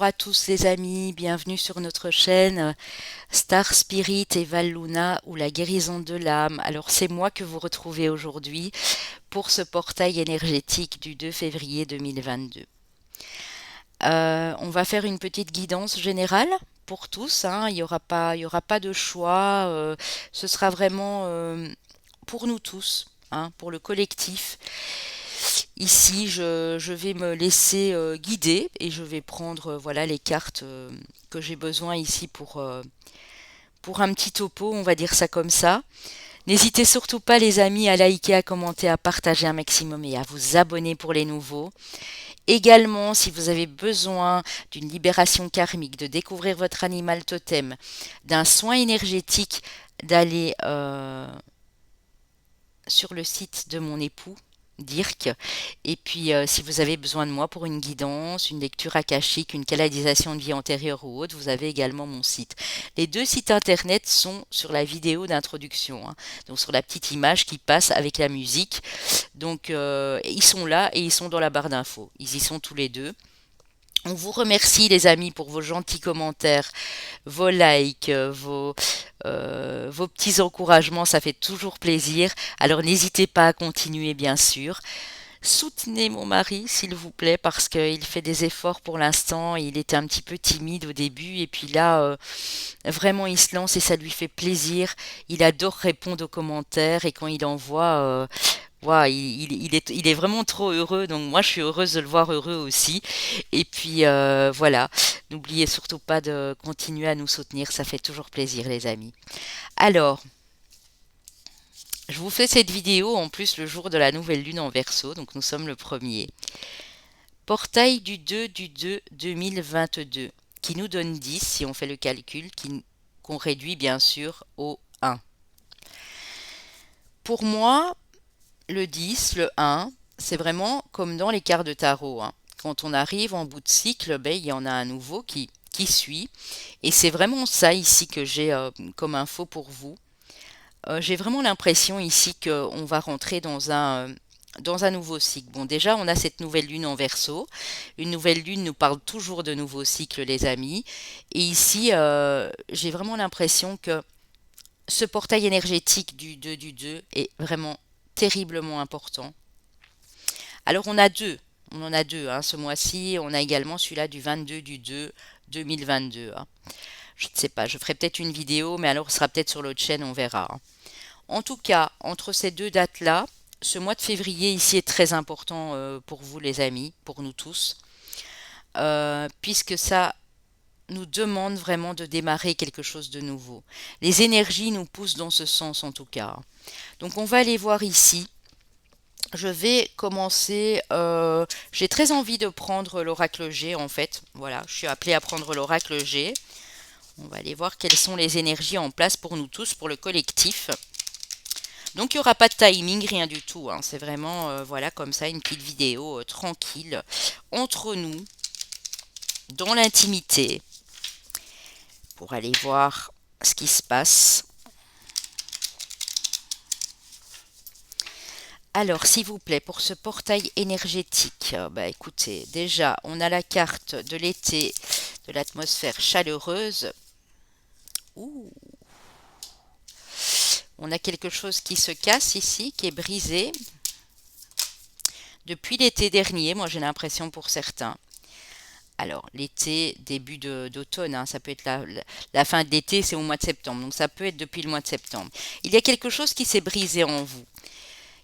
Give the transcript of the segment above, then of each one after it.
Bonjour à tous les amis, bienvenue sur notre chaîne Star Spirit et Val Luna ou la guérison de l'âme. Alors c'est moi que vous retrouvez aujourd'hui pour ce portail énergétique du 2 février 2022. On va faire une petite guidance générale pour tous, hein. Il y aura pas de choix, ce sera vraiment pour nous tous, hein, pour le collectif. Ici, je vais me laisser guider et je vais prendre voilà les cartes que j'ai besoin ici pour un petit topo, on va dire ça comme ça. N'hésitez surtout pas les amis à liker, à commenter, à partager un maximum et à vous abonner pour les nouveaux. Également, si vous avez besoin d'une libération karmique, de découvrir votre animal totem, d'un soin énergétique, d'aller sur le site de mon époux, Dirk. Et puis, si vous avez besoin de moi pour une guidance, une lecture akashique, une canalisation de vie antérieure ou autre, vous avez également mon site. Les deux sites internet sont sur la vidéo d'introduction, hein, donc sur la petite image qui passe avec la musique. Donc, ils sont là et ils sont dans la barre d'infos. Ils y sont tous les deux. On vous remercie les amis pour vos gentils commentaires, vos likes, vos petits encouragements, ça fait toujours plaisir. Alors n'hésitez pas à continuer bien sûr. Soutenez mon mari s'il vous plaît parce qu'il fait des efforts pour l'instant. Il était un petit peu timide au début et puis là vraiment il se lance et ça lui fait plaisir. Il adore répondre aux commentaires et quand il envoie voilà, il est vraiment trop heureux, donc moi je suis heureuse de le voir heureux aussi. Et puis voilà, n'oubliez surtout pas de continuer à nous soutenir, ça fait toujours plaisir les amis. Alors, je vous fais cette vidéo en plus le jour de la nouvelle lune en Verseau, donc nous sommes le premier. Portail du 2 du 2 2022, qui nous donne 10 si on fait le calcul, qu'on réduit bien sûr au 1. Pour moi, le 10, le 1, c'est vraiment comme dans les cartes de tarot, hein. Quand on arrive en bout de cycle, ben, il y en a un nouveau qui suit. Et c'est vraiment ça ici que j'ai comme info pour vous. J'ai vraiment l'impression ici qu'on va rentrer dans un nouveau cycle. Bon, déjà, on a cette nouvelle lune en Verseau. Une nouvelle lune nous parle toujours de nouveaux cycles, les amis. Et ici, j'ai vraiment l'impression que ce portail énergétique du 2 du 2 est vraiment terriblement important. Alors on en a deux hein, ce mois-ci, on a également celui-là du 22 du 2 2022. Hein. Je ne sais pas, je ferai peut-être une vidéo, mais alors ce sera peut-être sur l'autre chaîne, on verra. Hein. En tout cas, entre ces deux dates-là, ce mois de février ici est très important pour vous les amis, pour nous tous, puisque ça nous demande vraiment de démarrer quelque chose de nouveau. Les énergies nous poussent dans ce sens en tout cas. Donc on va aller voir ici. Je vais commencer. J'ai très envie de prendre l'oracle G en fait. Voilà, je suis appelée à prendre l'oracle G. On va aller voir quelles sont les énergies en place pour nous tous, pour le collectif. Donc il n'y aura pas de timing, rien du tout. Hein. C'est vraiment, voilà, comme ça, une petite vidéo tranquille entre nous, dans l'intimité, pour aller voir ce qui se passe. Alors, s'il vous plaît, pour ce portail énergétique, bah écoutez, déjà, on a la carte de l'été, de l'atmosphère chaleureuse. Ouh, on a quelque chose qui se casse ici, qui est brisé depuis l'été dernier, moi j'ai l'impression pour certains. Alors, l'été, début d'automne, hein, ça peut être la fin de l'été, c'est au mois de septembre, donc ça peut être depuis le mois de septembre. Il y a quelque chose qui s'est brisé en vous.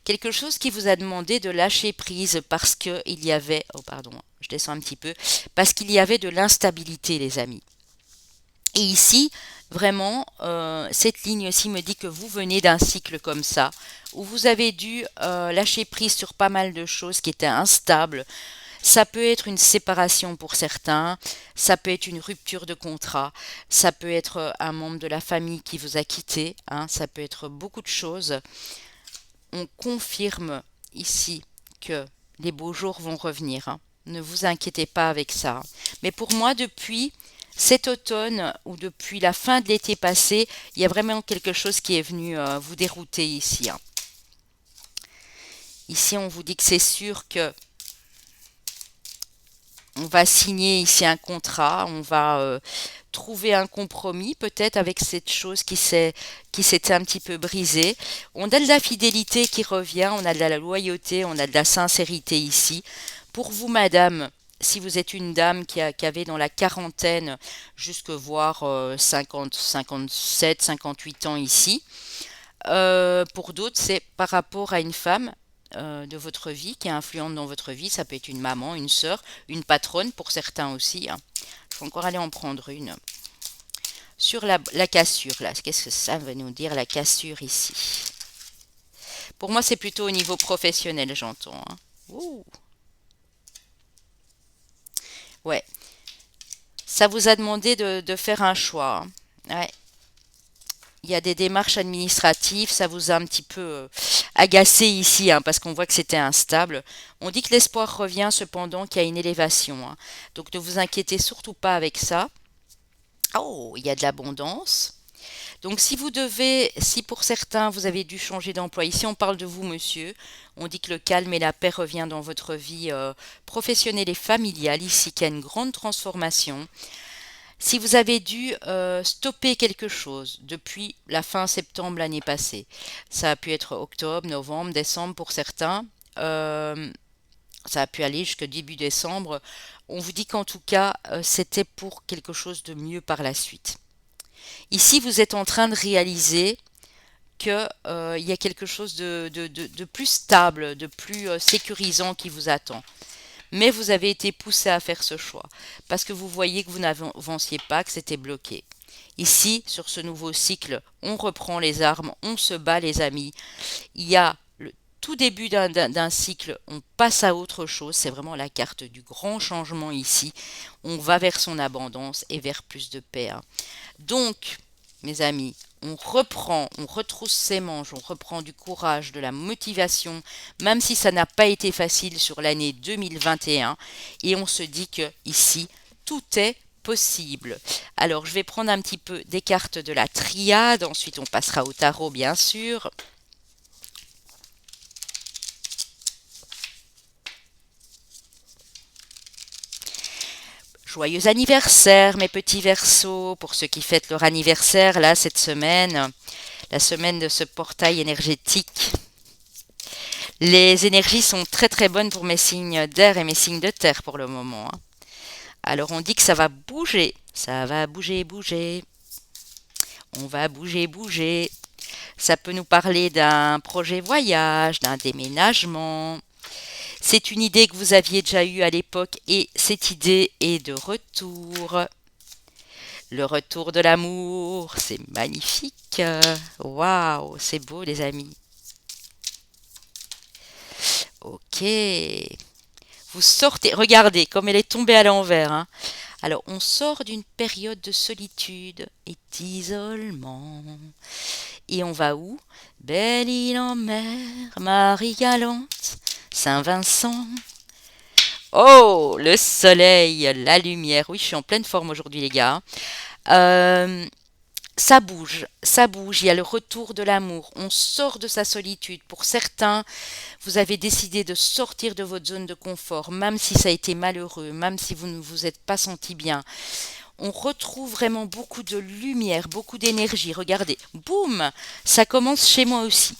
Quelque chose qui vous a demandé de lâcher prise parce qu'il y avait, oh pardon, je descends un petit peu, parce qu'il y avait de l'instabilité, les amis. Et ici, vraiment, cette ligne-ci me dit que vous venez d'un cycle comme ça, où vous avez dû lâcher prise sur pas mal de choses qui étaient instables. Ça peut être une séparation pour certains, ça peut être une rupture de contrat, ça peut être un membre de la famille qui vous a quitté, hein, ça peut être beaucoup de choses. On confirme ici que les beaux jours vont revenir. Hein. Ne vous inquiétez pas avec ça. Mais pour moi, depuis cet automne ou depuis la fin de l'été passé, il y a vraiment quelque chose qui est venu vous dérouter ici. Hein. Ici, on vous dit que c'est sûr que On va signer ici un contrat, on va trouver un compromis peut-être avec cette chose qui s'était un petit peu brisée. On a de la fidélité qui revient, on a de la loyauté, on a de la sincérité ici. Pour vous, madame, si vous êtes une dame qui avait dans la quarantaine jusque voir 50, 57, 58 ans ici, pour d'autres, c'est par rapport à une femme de votre vie qui est influente dans votre vie. Ça peut être une maman, une sœur, une patronne pour certains aussi, hein. Je vais encore aller en prendre une. Sur la cassure, là, qu'est-ce que ça veut nous dire, la cassure ici? Pour moi, c'est plutôt au niveau professionnel, j'entends, hein. Ouh, ouais, ça vous a demandé de faire un choix, hein. Ouais. Il y a des démarches administratives, ça vous a un petit peu agacé ici, hein, parce qu'on voit que c'était instable. On dit que l'espoir revient cependant qu'il y a une élévation, hein. Donc ne vous inquiétez surtout pas avec ça. Oh, il y a de l'abondance. Donc si pour certains vous avez dû changer d'emploi, ici on parle de vous monsieur, on dit que le calme et la paix revient dans votre vie professionnelle et familiale, ici qu'il y a une grande transformation. Si vous avez dû stopper quelque chose depuis la fin septembre l'année passée, ça a pu être octobre, novembre, décembre pour certains, euh, ça a pu aller jusqu'au début décembre, on vous dit qu'en tout cas, c'était pour quelque chose de mieux par la suite. Ici, vous êtes en train de réaliser que, il y a quelque chose de plus stable, de plus sécurisant qui vous attend. Mais vous avez été poussé à faire ce choix parce que vous voyez que vous n'avanciez pas, que c'était bloqué. Ici, sur ce nouveau cycle, on reprend les armes, on se bat les amis. Il y a le tout début d'un cycle, on passe à autre chose. C'est vraiment la carte du grand changement ici. On va vers son abondance et vers plus de paix, hein. Donc, mes amis, on reprend, on retrousse ses manches, on reprend du courage, de la motivation, même si ça n'a pas été facile sur l'année 2021, et on se dit que ici, tout est possible. Alors, je vais prendre un petit peu des cartes de la triade, ensuite on passera au tarot, bien sûr. Joyeux anniversaire, mes petits Verseaux, pour ceux qui fêtent leur anniversaire, là, cette semaine, la semaine de ce portail énergétique. Les énergies sont très très bonnes pour mes signes d'air et mes signes de terre pour le moment, hein. Alors on dit que ça va bouger, ça va bouger, bouger, on va bouger, bouger. Ça peut nous parler d'un projet voyage, d'un déménagement. C'est une idée que vous aviez déjà eue à l'époque et cette idée est de retour. Le retour de l'amour, c'est magnifique. Waouh, c'est beau les amis. Ok. Vous sortez, regardez comme elle est tombée à l'envers, hein. Alors, on sort d'une période de solitude et d'isolement. Et on va où? Belle-Île en mer, Marie galante, Saint-Vincent. Oh, le soleil, la lumière. Oui, je suis en pleine forme aujourd'hui, les gars. Euh, Ça bouge, ça bouge, il y a le retour de l'amour, on sort de sa solitude. Pour certains, vous avez décidé de sortir de votre zone de confort, même si ça a été malheureux, même si vous ne vous êtes pas senti bien. On retrouve vraiment beaucoup de lumière, beaucoup d'énergie. Regardez, boum, ça commence chez moi aussi.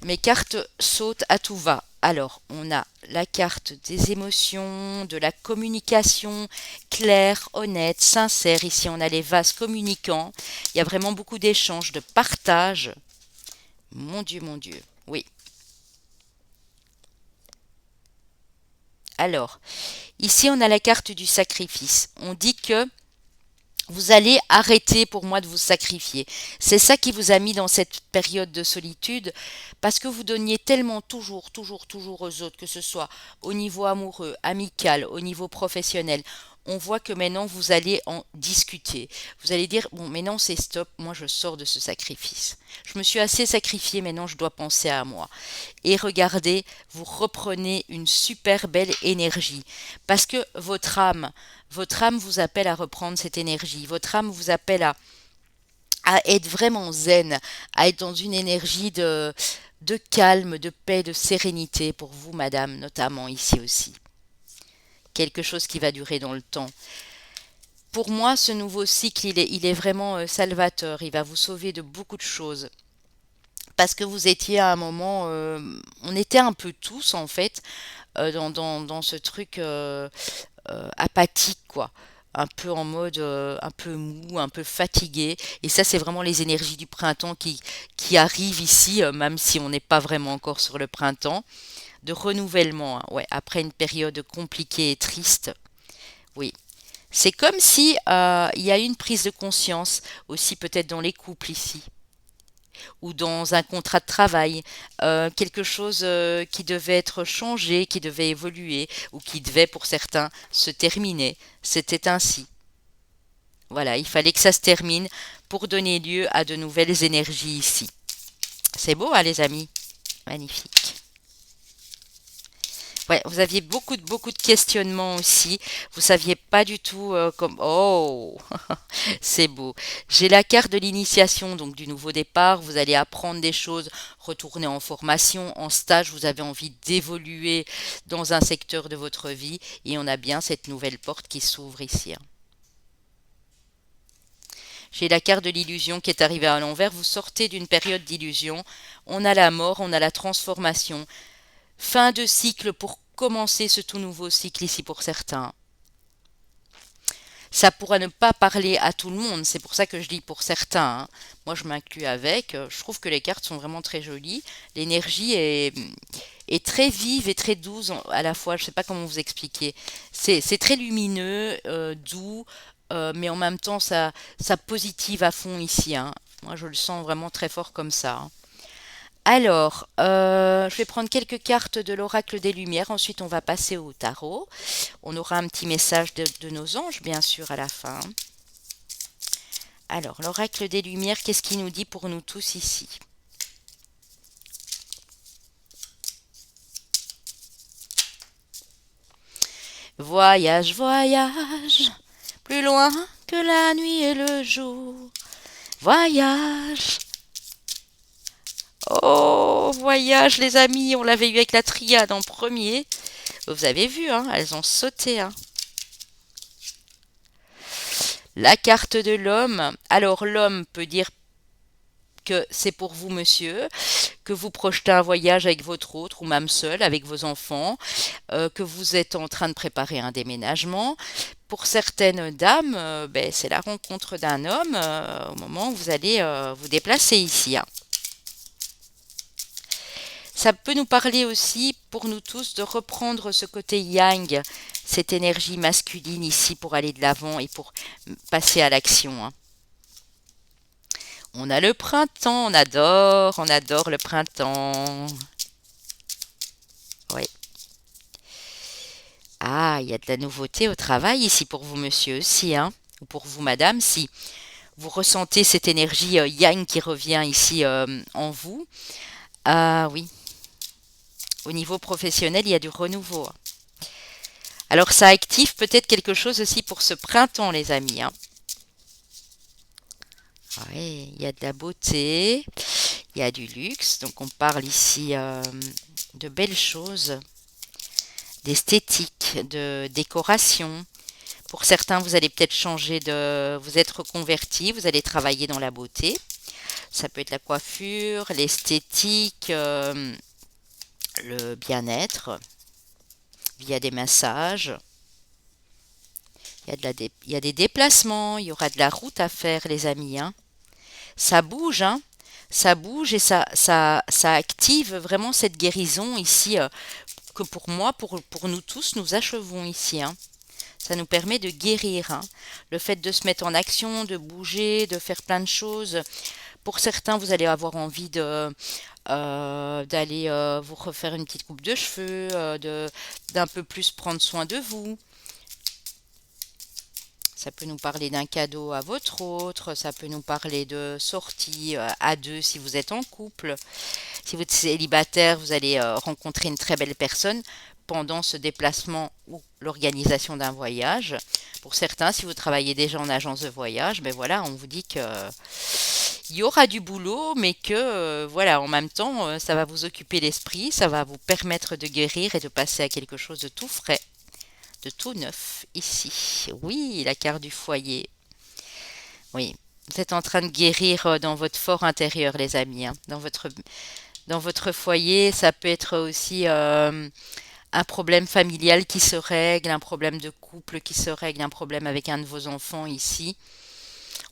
Mes cartes sautent à tout va. Alors, on a la carte des émotions, de la communication claire, honnête, sincère. Ici, on a les vases communicants. Il y a vraiment beaucoup d'échanges, de partage. Mon Dieu, mon Dieu. Oui. Alors, ici, on a la carte du sacrifice. On dit que vous allez arrêter pour moi de vous sacrifier. C'est ça qui vous a mis dans cette période de solitude parce que vous donniez tellement toujours, toujours, toujours aux autres, que ce soit au niveau amoureux, amical, au niveau professionnel. On voit que maintenant vous allez en discuter. Vous allez dire, bon, maintenant c'est stop, moi je sors de ce sacrifice. Je me suis assez sacrifié, maintenant je dois penser à moi. Et regardez, vous reprenez une super belle énergie parce que votre âme vous appelle à reprendre cette énergie. Votre âme vous appelle à être vraiment zen, à être dans une énergie de calme, de paix, de sérénité pour vous, madame, notamment ici aussi. quelque chose qui va durer dans le temps. Pour moi, ce nouveau cycle, il est vraiment salvateur. Il va vous sauver de beaucoup de choses. Parce que vous étiez à un moment, on était un peu tous en fait dans ce truc apathique, quoi. Un peu en mode un peu mou, un peu fatigué. Et ça, c'est vraiment les énergies du printemps qui arrivent ici, même si on n'est pas vraiment encore sur le printemps. De renouvellement, hein, ouais, après une période compliquée et triste. Oui. C'est comme si il y a eu une prise de conscience aussi peut-être dans les couples ici ou dans un contrat de travail, quelque chose qui devait être changé, qui devait évoluer ou qui devait pour certains se terminer. C'était ainsi. Voilà, il fallait que ça se termine pour donner lieu à de nouvelles énergies ici. C'est beau, hein, les amis? Magnifique. Ouais, vous aviez beaucoup de questionnements aussi. Vous saviez pas du tout comme. Oh, c'est beau. J'ai la carte de l'initiation, donc du nouveau départ. Vous allez apprendre des choses, retourner en formation, en stage. Vous avez envie d'évoluer dans un secteur de votre vie. Et on a bien cette nouvelle porte qui s'ouvre ici, hein. J'ai la carte de l'illusion qui est arrivée à l'envers. Vous sortez d'une période d'illusion. On a la mort, on a la transformation. Fin de cycle pour commencer ce tout nouveau cycle ici pour certains. Ça pourra ne pas parler à tout le monde, c'est pour ça que je dis pour certains, hein. Moi, je m'inclus avec. Je trouve que les cartes sont vraiment très jolies. L'énergie est très vive et très douce à la fois. Je ne sais pas comment vous expliquer. C'est très lumineux, doux, mais en même temps, ça positive à fond ici, hein. Moi, je le sens vraiment très fort comme ça, hein. Alors, je vais prendre quelques cartes de l'oracle des Lumières. Ensuite, on va passer au tarot. On aura un petit message de nos anges, bien sûr, à la fin. Alors, l'oracle des Lumières, qu'est-ce qu'il nous dit pour nous tous ici? Voyage, voyage, plus loin que la nuit et le jour. Voyage. Oh, voyage, les amis, on l'avait eu avec la triade en premier. Vous avez vu, hein, elles ont sauté, hein. La carte de l'homme. Alors, l'homme peut dire que c'est pour vous, monsieur, que vous projetez un voyage avec votre autre ou même seul, avec vos enfants, que vous êtes en train de préparer un déménagement. Pour certaines dames, ben, c'est la rencontre d'un homme au moment où vous allez vous déplacer ici, hein. Ça peut nous parler aussi, pour nous tous, de reprendre ce côté yang, cette énergie masculine ici pour aller de l'avant et pour passer à l'action, hein. On a le printemps, on adore le printemps. Oui. Ah, il y a de la nouveauté au travail ici pour vous, monsieur, aussi, hein. Ou pour vous, madame, si vous ressentez cette énergie yang qui revient ici en vous. Ah oui, au niveau professionnel, il y a du renouveau, hein. Alors ça active peut-être quelque chose aussi pour ce printemps, les amis, hein. Oui, il y a de la beauté, il y a du luxe. Donc on parle ici de belles choses, d'esthétique, de décoration. Pour certains, vous allez peut-être changer de... Vous êtes reconverti, vous allez travailler dans la beauté. Ça peut être la coiffure, l'esthétique, le bien-être, via des massages. Il y a des déplacements, il y aura de la route à faire, les amis, hein. Ça bouge, hein. Ça bouge et ça active vraiment cette guérison ici que pour moi, pour nous tous, nous achevons ici, hein. Ça nous permet de guérir, hein. Le fait de se mettre en action, de bouger, de faire plein de choses. Pour certains, vous allez avoir envie d'aller vous refaire une petite coupe de cheveux, d'un peu plus prendre soin de vous. Ça peut nous parler d'un cadeau à votre autre, ça peut nous parler de sortie à deux si vous êtes en couple. Si vous êtes célibataire, vous allez rencontrer une très belle personne pendant ce déplacement ou l'organisation d'un voyage. Pour certains, si vous travaillez déjà en agence de voyage, ben voilà, on vous dit que il y aura du boulot, mais que voilà, en même temps, ça va vous occuper l'esprit, ça va vous permettre de guérir et de passer à quelque chose de tout frais. de tout neuf ici. Oui, la carte du foyer. Oui, vous êtes en train de guérir dans votre fort intérieur, les amis, hein. Dans votre foyer, ça peut être aussi un problème familial qui se règle, un problème de couple qui se règle, un problème avec un de vos enfants ici.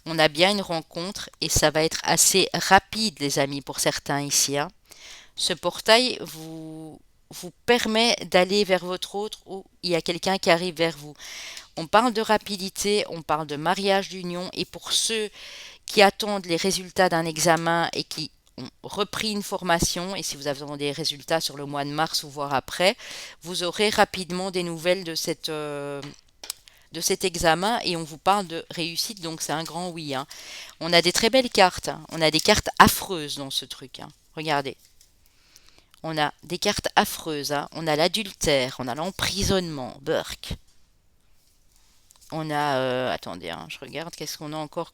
On a bien une rencontre et ça va être assez rapide, les amis, pour certains ici, hein. Ce portail vous permet d'aller vers votre autre ou il y a quelqu'un qui arrive vers vous. On parle de rapidité, on parle de mariage d'union et pour ceux qui attendent les résultats d'un examen et qui ont repris une formation, et si vous avez des résultats sur le mois de mars ou voire après, vous aurez rapidement des nouvelles de cet examen et on vous parle de réussite, donc c'est un grand oui, hein. On a des très belles cartes, hein. On a des cartes affreuses dans ce truc, hein. Regardez. On a des cartes affreuses, hein. On a l'adultère, on a l'emprisonnement, Burke. On a, attendez, hein, je regarde, qu'est-ce qu'on a encore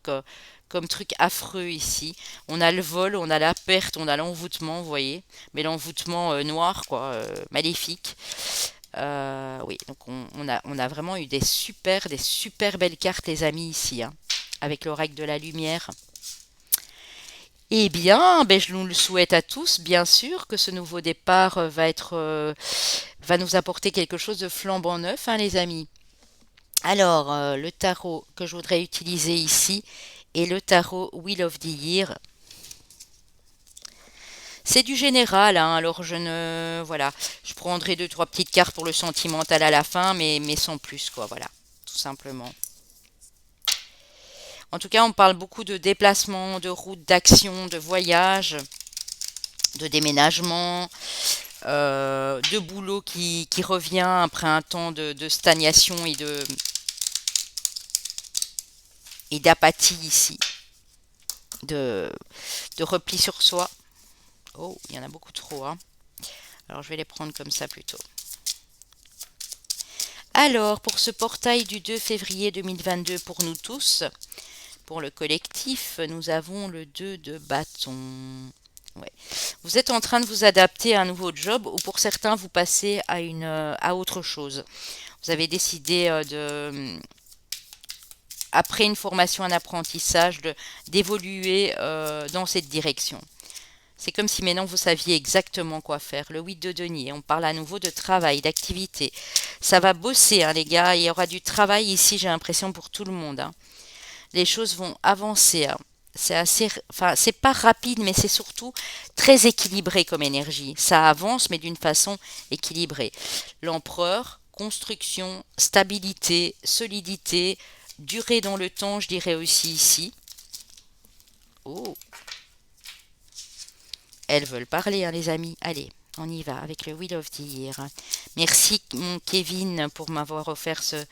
comme truc affreux ici. On a le vol, on a la perte, on a l'envoûtement, vous voyez. Mais l'envoûtement noir, quoi, maléfique. Oui, donc on a vraiment eu des super belles cartes, les amis, ici, hein, avec l'oracle de la lumière. Eh bien, ben, je nous le souhaite à tous, bien sûr, que ce nouveau départ va nous apporter quelque chose de flambant neuf, hein, les amis. Alors, le tarot que je voudrais utiliser ici est le tarot Wheel of the Year. C'est du général, hein, alors voilà, je prendrai deux, trois petites cartes pour le sentimental à la fin, mais sans plus, quoi, voilà, tout simplement. En tout cas, on parle beaucoup de déplacement, de route, d'action, de voyage, de déménagement, de boulot qui revient après un temps de stagnation et d'apathie ici, de, de repli sur soi. Oh, il y en a beaucoup trop, hein. Alors, je vais les prendre comme ça plutôt. Alors, pour ce portail du 2 février 2022 pour nous tous, pour le collectif, nous avons le 2 de bâton. Ouais. Vous êtes en train de vous adapter à un nouveau job ou pour certains, vous passez à autre chose. Vous avez décidé après une formation, un apprentissage, d'évoluer dans cette direction. C'est comme si maintenant vous saviez exactement quoi faire. Le 8 de denier, on parle à nouveau de travail, d'activité. Ça va bosser, hein, les gars. Il y aura du travail ici, j'ai l'impression, pour tout le monde, hein. Les choses vont avancer, hein. C'est assez, enfin, c'est pas rapide, mais c'est surtout très équilibré comme énergie. Ça avance, mais d'une façon équilibrée. L'empereur, construction, stabilité, solidité, durée dans le temps, je dirais aussi ici. Oh, elles veulent parler, hein, les amis. Allez, on y va avec le Wheel of the Year. Merci, mon Kevin, pour m'avoir offert ce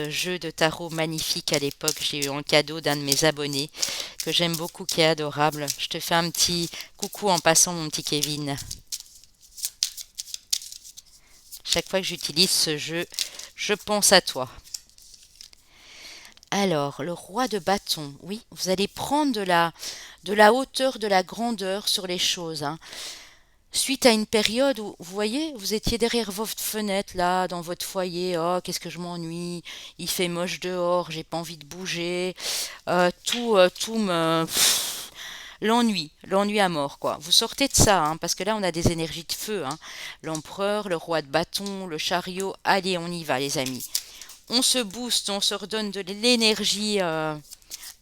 jeu de tarot magnifique à l'époque. J'ai eu en cadeau d'un de mes abonnés que j'aime beaucoup, qui est adorable. Je te fais un petit coucou en passant, mon petit Kevin. Chaque fois que j'utilise ce jeu, je pense à toi. Alors, le roi de bâton. Oui, vous allez prendre de la hauteur, de la grandeur sur les choses, hein. Suite à une période où, vous voyez, vous étiez derrière votre fenêtre, là, dans votre foyer, oh, qu'est-ce que je m'ennuie, il fait moche dehors, j'ai pas envie de bouger, tout me... l'ennui à mort, quoi. Vous sortez de ça, hein, parce que là, on a des énergies de feu, hein. L'empereur, le roi de bâton, le chariot, allez, on y va, les amis. On se booste, on se redonne de l'énergie à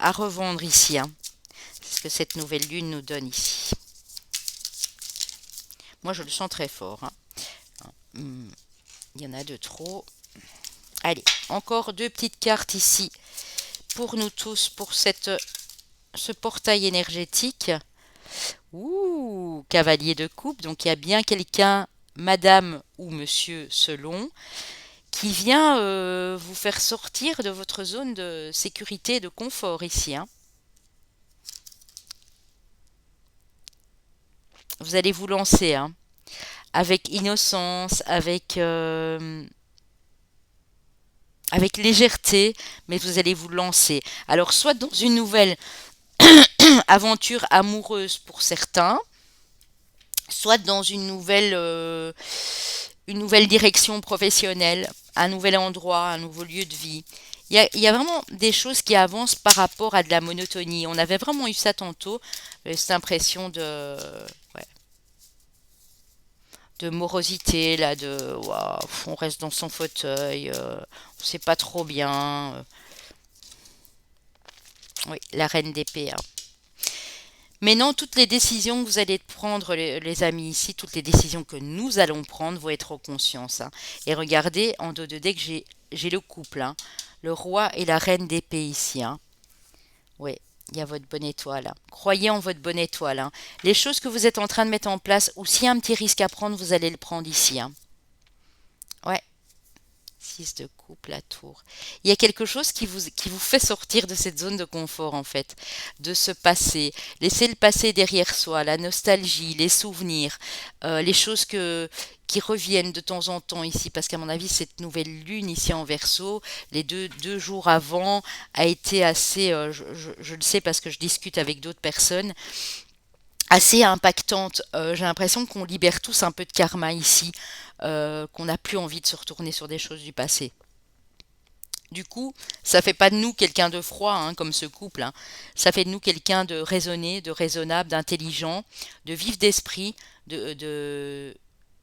revendre ici, hein. C'est ce que cette nouvelle lune nous donne ici. Moi, je le sens très fort, hein. Il y en a de trop. Allez, encore deux petites cartes ici pour nous tous, pour ce portail énergétique. Ouh, cavalier de coupe. Donc, il y a bien quelqu'un, madame ou monsieur, selon, qui vient vous faire sortir de votre zone de sécurité et de confort ici, hein. Vous allez vous lancer, hein, avec innocence, avec légèreté, mais vous allez vous lancer. Alors, soit dans une nouvelle aventure amoureuse pour certains, soit dans une nouvelle direction professionnelle un nouvel endroit, un nouveau lieu de vie. Il y a vraiment des choses qui avancent par rapport à de la monotonie. On avait vraiment eu ça tantôt, cette impression ouais, de morosité, là, de waouh, on reste dans son fauteuil, on sait pas trop bien. Oui, la reine d'épée, hein. Mais non, toutes les décisions que vous allez prendre, les amis, ici, toutes les décisions que nous allons prendre vont être en conscience, hein. Et regardez, en dos de deck, j'ai le couple, hein. Le roi et la reine d'épée ici, hein. Oui, il y a votre bonne étoile, hein. Croyez en votre bonne étoile, hein. Les choses que vous êtes en train de mettre en place, ou s'il y a un petit risque à prendre, vous allez le prendre ici, hein. Ouais. 6 de coupe, la tour. Il y a quelque chose qui vous fait sortir de cette zone de confort, en fait, de ce passé. Laissez le passé derrière soi, la nostalgie, les souvenirs, les choses qui reviennent de temps en temps ici, parce qu'à mon avis, cette nouvelle lune ici en Verseau, les deux jours avant, a été assez, je le sais parce que je discute avec d'autres personnes, assez impactante. J'ai l'impression qu'on libère tous un peu de karma ici, qu'on n'a plus envie de se retourner sur des choses du passé. Du coup, ça fait pas de nous quelqu'un de froid, hein, comme ce couple, hein. Ça fait de nous quelqu'un de raisonné, de raisonnable, d'intelligent, de vif d'esprit,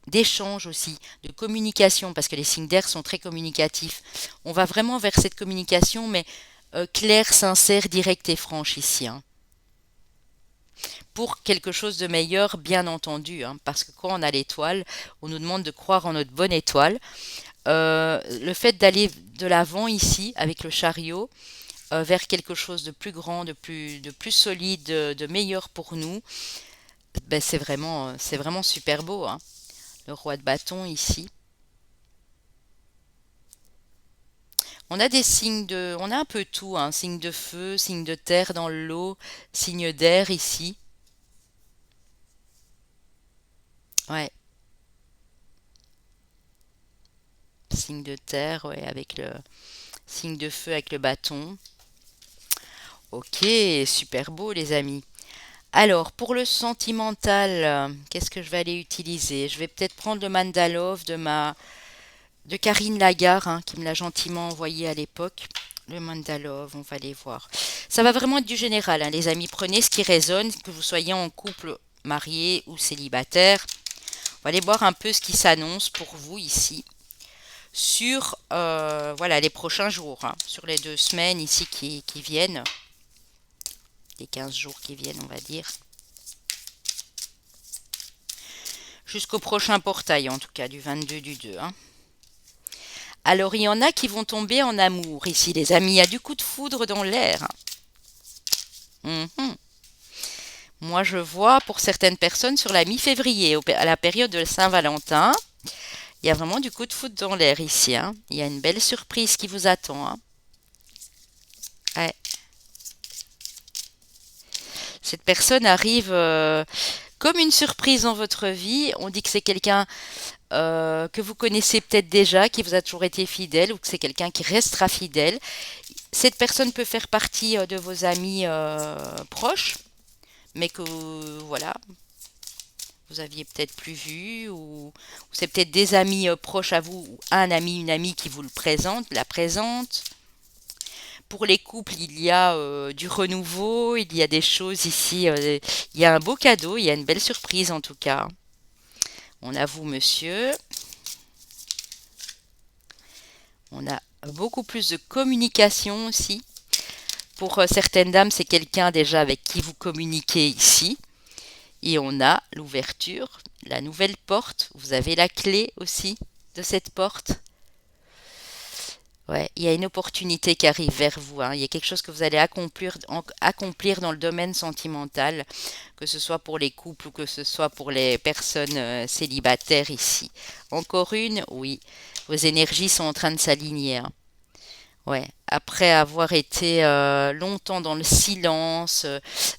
d'échange aussi, de communication, parce que les signes d'air sont très communicatifs. On va vraiment vers cette communication, mais claire, sincère, directe et franche ici, hein. Pour quelque chose de meilleur, bien entendu, hein, parce que quand on a l'étoile, on nous demande de croire en notre bonne étoile. Le fait d'aller de l'avant ici avec le chariot vers quelque chose de plus grand, de plus solide, de meilleur pour nous, ben c'est vraiment super beau, hein. Le roi de bâton ici. On a un peu tout, hein, signe de feu, signe de terre dans le lot, signe d'air ici. Ouais, signe de terre, ouais, avec le signe de feu avec le bâton. Ok, super beau les amis. Alors, pour le sentimental, qu'est-ce que je vais aller utiliser? Je vais peut-être prendre le Mandalove de Karine Lagarde, hein, qui me l'a gentiment envoyé à l'époque. Le Mandalove, on va aller voir. Ça va vraiment être du général, hein, les amis. Prenez ce qui résonne, que vous soyez en couple, marié ou célibataire. On va aller voir un peu ce qui s'annonce pour vous ici sur voilà, les prochains jours, hein, sur les 2 semaines ici qui viennent, les 15 jours qui viennent, on va dire. Jusqu'au prochain portail, en tout cas, du 22 du 2, hein. Alors, il y en a qui vont tomber en amour ici, les amis. Il y a du coup de foudre dans l'air. Mhm. Moi, je vois pour certaines personnes sur la mi-février, à la période de Saint-Valentin, il y a vraiment du coup de foudre dans l'air ici, hein. Il y a une belle surprise qui vous attend, hein. Ouais. Cette personne arrive comme une surprise dans votre vie. On dit que c'est quelqu'un que vous connaissez peut-être déjà, qui vous a toujours été fidèle, ou que c'est quelqu'un qui restera fidèle. Cette personne peut faire partie de vos amis proches, mais que voilà, vous aviez peut-être plus vu, ou c'est peut-être des amis proches à vous, ou un ami, une amie qui vous le présente, la présente. Pour les couples, il y a du renouveau, il y a des choses ici, il y a un beau cadeau, il y a une belle surprise en tout cas. On a vous, monsieur. On a beaucoup plus de communication aussi. Pour certaines dames, c'est quelqu'un déjà avec qui vous communiquez ici. Et on a l'ouverture, la nouvelle porte. Vous avez la clé aussi de cette porte. Ouais, il y a une opportunité qui arrive vers vous, hein. Il y a quelque chose que vous allez accomplir dans le domaine sentimental, que ce soit pour les couples ou que ce soit pour les personnes célibataires ici. Encore une, oui, vos énergies sont en train de s'aligner, hein. Ouais, après avoir été longtemps dans le silence,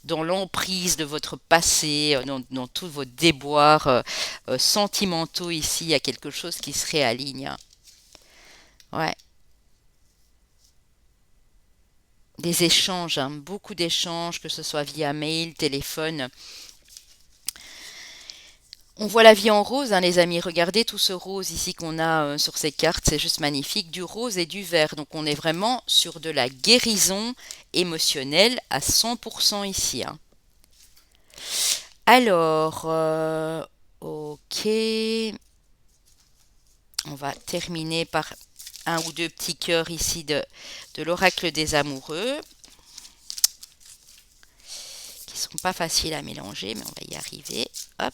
dans l'emprise de votre passé, dans tous vos déboires sentimentaux ici, il y a quelque chose qui se réaligne, hein. Ouais, des échanges, hein, beaucoup d'échanges, que ce soit via mail, téléphone. On voit la vie en rose, hein, les amis. Regardez tout ce rose ici qu'on a sur ces cartes, c'est juste magnifique. Du rose et du vert. Donc on est vraiment sur de la guérison émotionnelle à 100% ici, hein. Alors, ok. On va terminer par un ou deux petits cœurs ici de l'oracle des amoureux, qui sont pas faciles à mélanger, mais on va y arriver. Hop.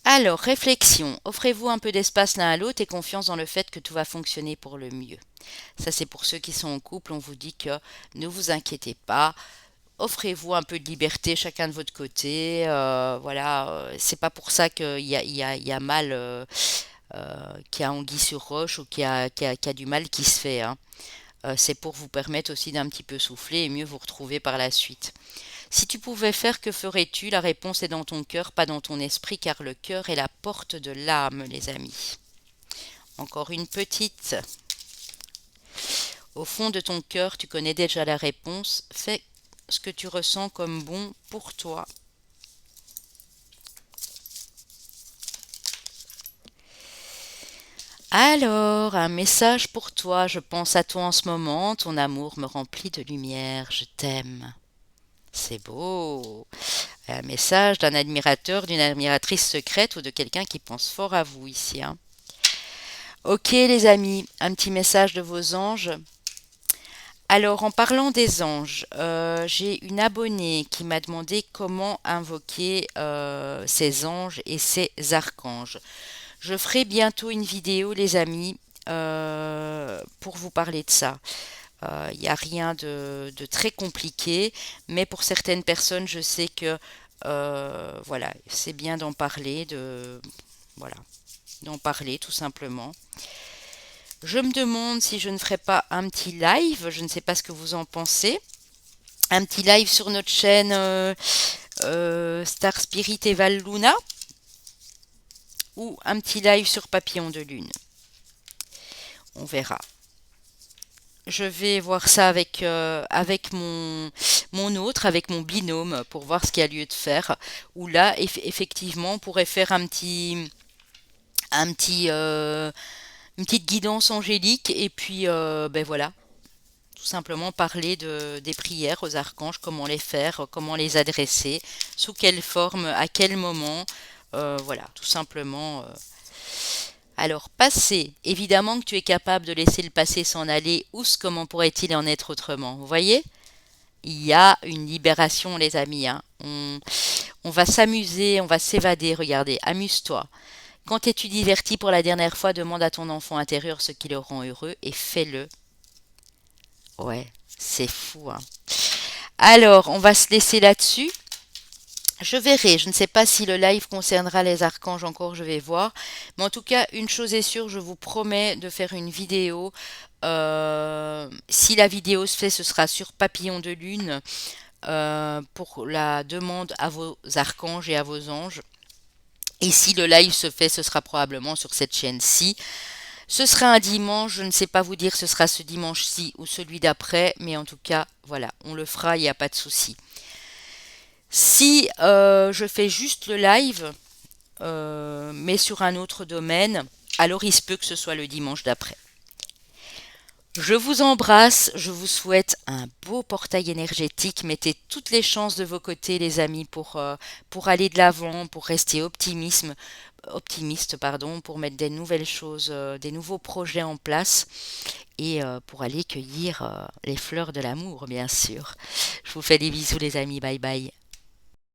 Alors, réflexion. Offrez-vous un peu d'espace l'un à l'autre et confiance dans le fait que tout va fonctionner pour le mieux. Ça, c'est pour ceux qui sont en couple. On vous dit que ne vous inquiétez pas. Offrez-vous un peu de liberté chacun de votre côté. Voilà, c'est pas pour ça qu'il y a mal, qu'il y a anguille sur roche ou qu'il y a du mal qui se fait, hein. C'est pour vous permettre aussi d'un petit peu souffler et mieux vous retrouver par la suite. Si tu pouvais faire, que ferais-tu? La réponse est dans ton cœur, pas dans ton esprit, car le cœur est la porte de l'âme, les amis. Encore une petite. Au fond de ton cœur, tu connais déjà la réponse. Fais ce que tu ressens comme bon pour toi. Alors, un message pour toi. Je pense à toi en ce moment. Ton amour me remplit de lumière. Je t'aime. C'est beau. Un message d'un admirateur, d'une admiratrice secrète ou de quelqu'un qui pense fort à vous ici, hein. Ok les amis, un petit message de vos anges. Alors en parlant des anges, j'ai une abonnée qui m'a demandé comment invoquer ces anges et ces archanges. Je ferai bientôt une vidéo les amis pour vous parler de ça. Il n'y a rien de très compliqué, mais pour certaines personnes, je sais que voilà, c'est bien d'en parler, voilà, d'en parler tout simplement. Je me demande si je ne ferai pas un petit live, je ne sais pas ce que vous en pensez. Un petit live sur notre chaîne Star Spirit et Val Luna ou un petit live sur Papillon de Lune. On verra. Je vais voir ça avec avec mon binôme, pour voir ce qu'il y a lieu de faire. Ou là, effectivement, on pourrait faire un petit, une petite guidance angélique. Et puis, ben voilà, tout simplement parler des prières aux archanges, comment les faire, comment les adresser, sous quelle forme, à quel moment. Voilà, tout simplement. Alors, passé, évidemment que tu es capable de laisser le passé s'en aller, ou comment pourrait-il en être autrement? Vous voyez? Il y a une libération, les amis, hein. On va s'amuser, on va s'évader, regardez, amuse-toi. Quand t'es-tu diverti pour la dernière fois, demande à ton enfant intérieur ce qui le rend heureux et fais-le. Ouais, c'est fou, hein. Alors, on va se laisser là-dessus. Je verrai, je ne sais pas si le live concernera les archanges encore, je vais voir. Mais en tout cas, une chose est sûre, je vous promets de faire une vidéo. Si la vidéo se fait, ce sera sur Papillon de Lune pour la demande à vos archanges et à vos anges. Et si le live se fait, ce sera probablement sur cette chaîne-ci. Ce sera un dimanche, je ne sais pas vous dire ce sera ce dimanche-ci ou celui d'après, mais en tout cas, voilà, on le fera, il n'y a pas de souci. Si je fais juste le live, mais sur un autre domaine, alors il se peut que ce soit le dimanche d'après. Je vous embrasse, je vous souhaite un beau portail énergétique. Mettez toutes les chances de vos côtés, les amis, pour aller de l'avant, pour rester optimiste, pardon, pour mettre des nouvelles choses, des nouveaux projets en place et pour aller cueillir les fleurs de l'amour, bien sûr. Je vous fais des bisous, les amis. Bye bye.